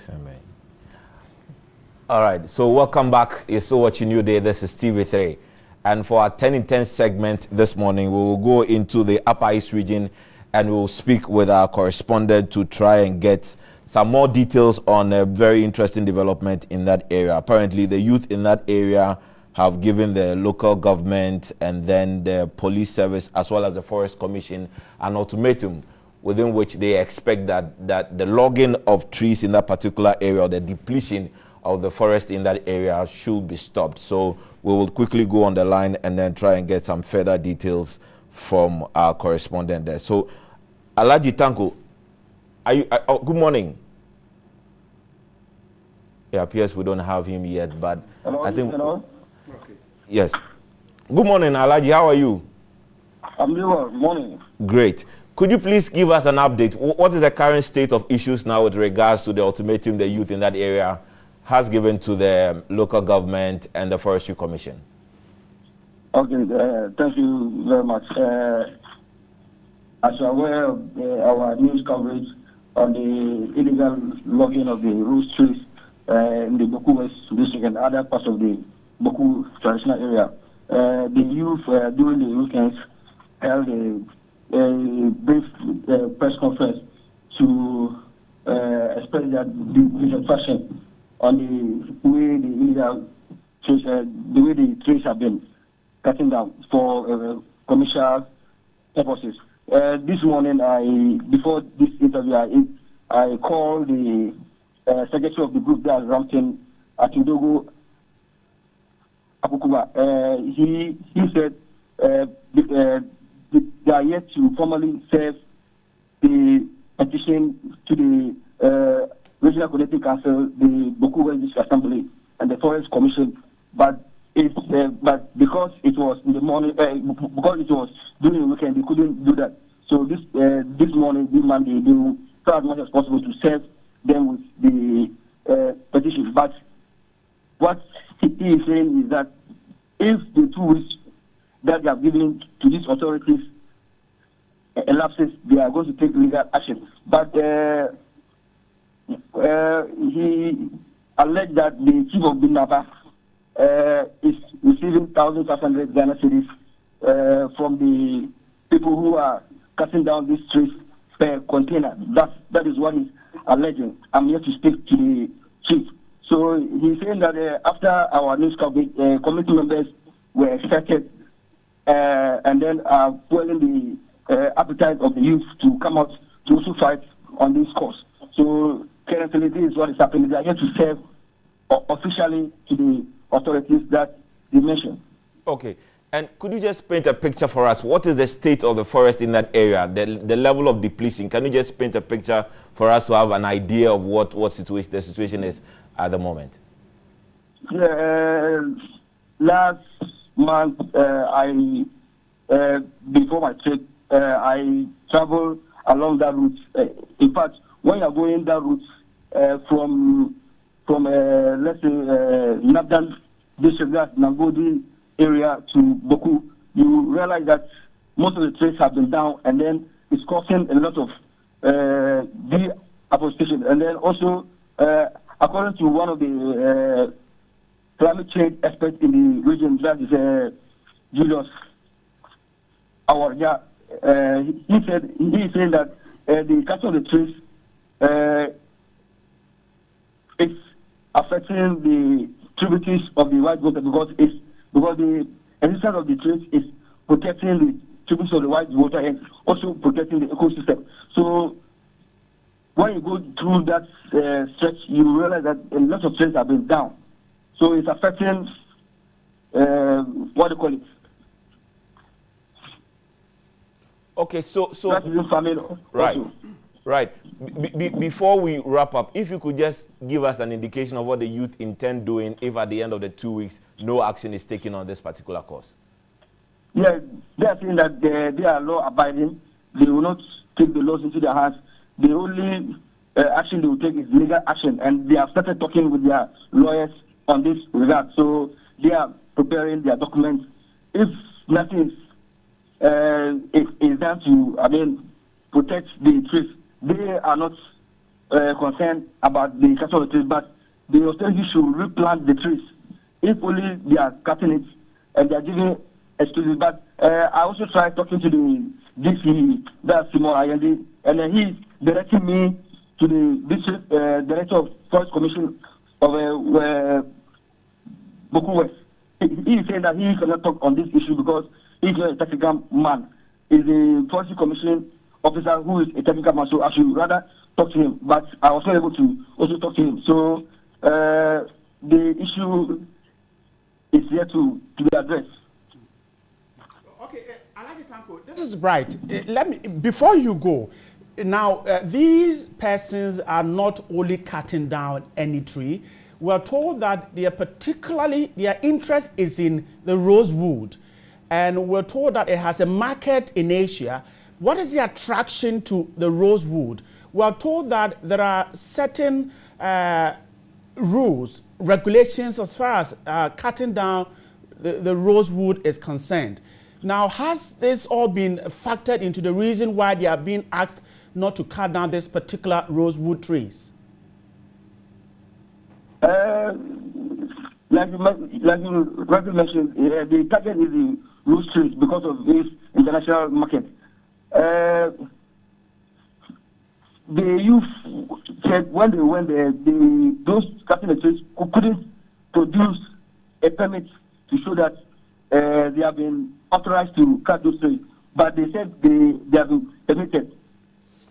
SMA. All right, so welcome back. You're still watching New Day. This is TV3. And for our 10 in 10 segment this morning, we will go into the Upper East region and we will speak with our correspondent to try and get some more details on a very interesting development in that area. Apparently, the youth in that area have given the local government and then the police service as well as the Forest Commission an ultimatum within which they expect that the logging of trees in that particular area or the depletion of the forest in that area should be stopped. So we will quickly go on the line and then try and get some further details from our correspondent there. So, Alhaji Tanko, good morning. It appears we don't have him yet, but hello, I think... Hello? Okay. Yes. Good morning, Alhaji. How are you? I'm doing well. Morning. Great. Could you please give us an update? What is the current state of issues now with regards to the ultimatum the youth in that area has given to the local government and the Forestry Commission? Okay, thank you very much. As you're aware of our news coverage on the illegal logging of the rose trees in the Boku West district and other parts of the Boku traditional area, the youth during the weekends held a brief press conference to express their dissatisfaction on the way the illegal trees, the way the trees have been cutting down for commercial purposes. This morning, before this interview, I called the secretary of the group that is Ramton Atindogo Apukuba. He said they are yet to formally serve the petition to the Regional Coordinating Council, the Boku West District Assembly, and the Forest Commission, but because it was in the morning, because it was during the weekend, they couldn't do that. So this morning, this Monday, they will try as much as possible to serve them with the petition. But what he is saying is that if the 2 weeks that they have given to these authorities elapses, they are going to take legal action. But he alleged that the chief of Binaba is receiving 1,500 Ghana cedis from the people who are cutting down these trees per container. That is what he's alleging. I'm here to speak to the chief. So he's saying that after our news coverage, committee members were expected and then are fueling the appetite of the youth to come out to also fight on this cause. So currently, this is what is happening. They are here to serve officially to the authorities that you mentioned. Okay. And could you just paint a picture for us? What is the state of the forest in that area, the level of depletion? Can you just paint a picture for us to have an idea of what the situation is at the moment? Yeah, last month, before my trip, I traveled along that route. In fact, when you're going that route from let's say Nabdan district, that's Nangodi area to Boku, you realize that most of the trees have been down, and then it's causing a lot of deforestation. And then also, according to one of the climate change experts in the region, that is Julius Awarja, he is saying that the cutting of the trees is affecting the tributaries of the white water because the existence of the trees is protecting the tributaries of the white water and also protecting the ecosystem. So when you go through that stretch, you realize that a lot of trees have been down. So it's affecting what do you call it? Okay, so right. Right. Before we wrap up, if you could just give us an indication of what the youth intend doing if at the end of the 2 weeks no action is taken on this particular cause. Yeah, they are saying that they are law-abiding. They will not take the laws into their hands. The only action they will take is legal action, and they have started talking with their lawyers on this regard. So they are preparing their documents. If nothing is done to, protect the trees, they are not concerned about the cutting of the trees, but the authorities should replant the trees. If only they are cutting it and they are giving excuses. But I also tried talking to the DC, that's Simon Ayende, and he's directing me to the district director of Forest Commission of Boku West. He is saying that he cannot talk on this issue because he's not a technical man. He's the Forest Commission officer who is a technical man, so I should rather talk to him. But I was not able to also talk to him. So the issue is here to be addressed. Okay, Asiedu-Dartey, this is right. Let me, before you go, now these persons are not only cutting down any tree. We're told that they are their interest is in the rosewood, and we're told that it has a market in Asia. What is the attraction to the rosewood? We're told that there are certain rules, regulations as far as cutting down the rosewood is concerned. Now, has this all been factored into the reason why they are being asked not to cut down this particular rosewood trees? Like you mentioned, the target is the rose trees because of this international market. The youth said when they went there, those cutting the trees couldn't produce a permit to show that they have been authorized to cut those trees, but they said they have been permitted.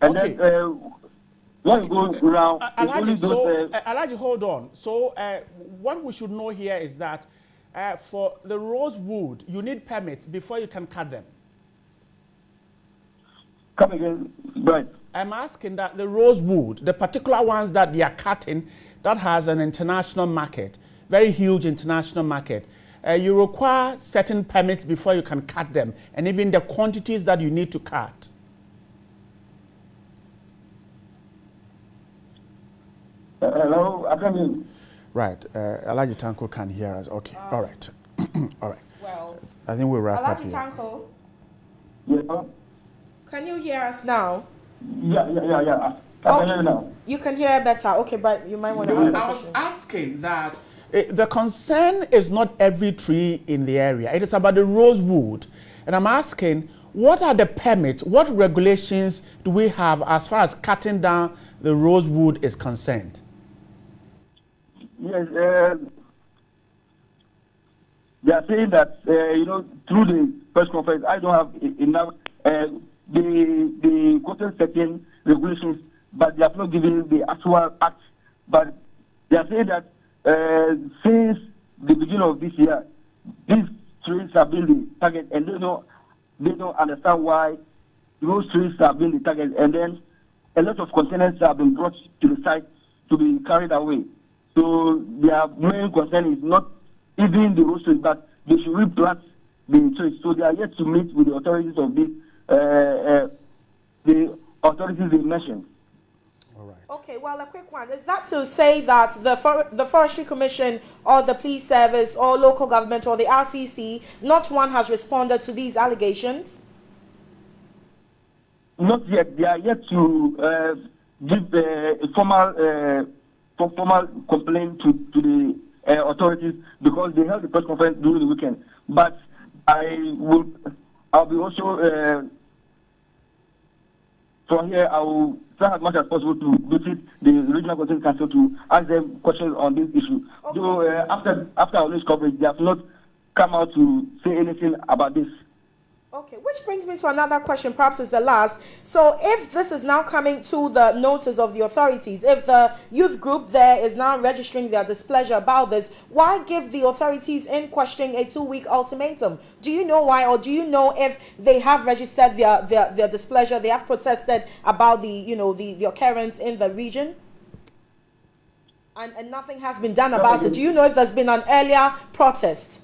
And okay. Then when you go around, Alhaji, hold on. So what we should know here is that for the rosewood, you need permits before you can cut them. Come again, right? I'm asking that the rosewood, the particular ones that they are cutting, that has an international market, very huge international market, you require certain permits before you can cut them, and even the quantities that you need to cut. Hello, I can hear you. Right, Asiedu-Dartey can hear us. Okay, all right, all right. Well, I think we'll wrap up here. Asiedu-Dartey, Yeah. can you hear us now? Yeah. I can hear you now. You can hear better. Okay, but you might want to ask a I was question. asking that the concern is not every tree in the area. It is about the rosewood. And I'm asking, what are the permits, what regulations do we have as far as cutting down the rosewood is concerned? Yes, they are saying that, through the press conference, I don't have enough, the quoted certain regulations, but they have not given the actual act. But they are saying that since the beginning of this year, these trees have been the target, and they don't understand why those trees have been the target. And then a lot of containers have been brought to the site to be carried away. So their main concern is not even the rose trees, but they should replant the trees. So they are yet to meet with the authorities of the authorities they mentioned. All right. Okay, well, a quick one. Is that to say that the Forestry Commission or the Police Service or local government or the RCC, not one has responded to these allegations? Not yet. They are yet to give a formal complaint to the authorities because they held the press conference during the weekend. But I'll be also from here. I will try as much as possible to visit the Regional Consultative Council to ask them questions on this issue. Okay. So after our news coverage, they have not come out to say anything about this. Okay, which brings me to another question, perhaps is the last. So if this is now coming to the notice of the authorities, if the youth group there is now registering their displeasure about this, why give the authorities in questioning a 2-week ultimatum? Do you know why, or do you know if they have registered their displeasure, they have protested about the occurrence in the region? And nothing has been done about it. Do you know if there's been an earlier protest?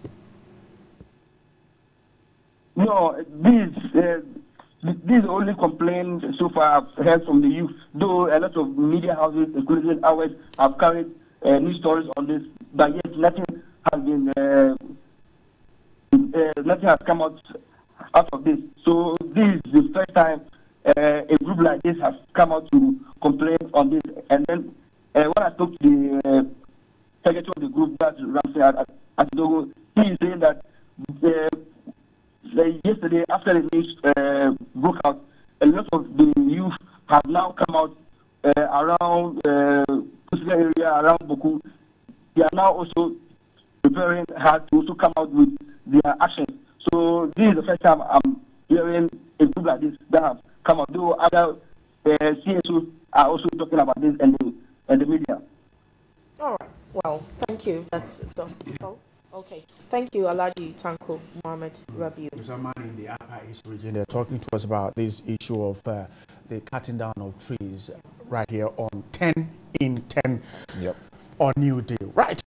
No, this only complaint so far I've heard from the youth, though a lot of media houses, including ours, have carried news stories on this, but yet nothing has come out of this. So this is the first time a group like this has come out to complain on this. And then when I spoke to the secretary of the group, that's Ramsey Asiedu-Dartey, he is saying that yesterday, after the news broke out, a lot of the youth have now come out around Kusile area, around Boku. They are now also preparing hard to also come out with their actions. So this is the first time I'm hearing a group like this that have come out. Though other CSOs are also talking about this and the media. All right. Well, thank you. That's okay. Thank you, Alhaji Tanko Mohammed Rabiu. There's a man in the Upper East region. They're talking to us about this issue of the cutting down of trees right here on 10 in 10 on New Deal. Right.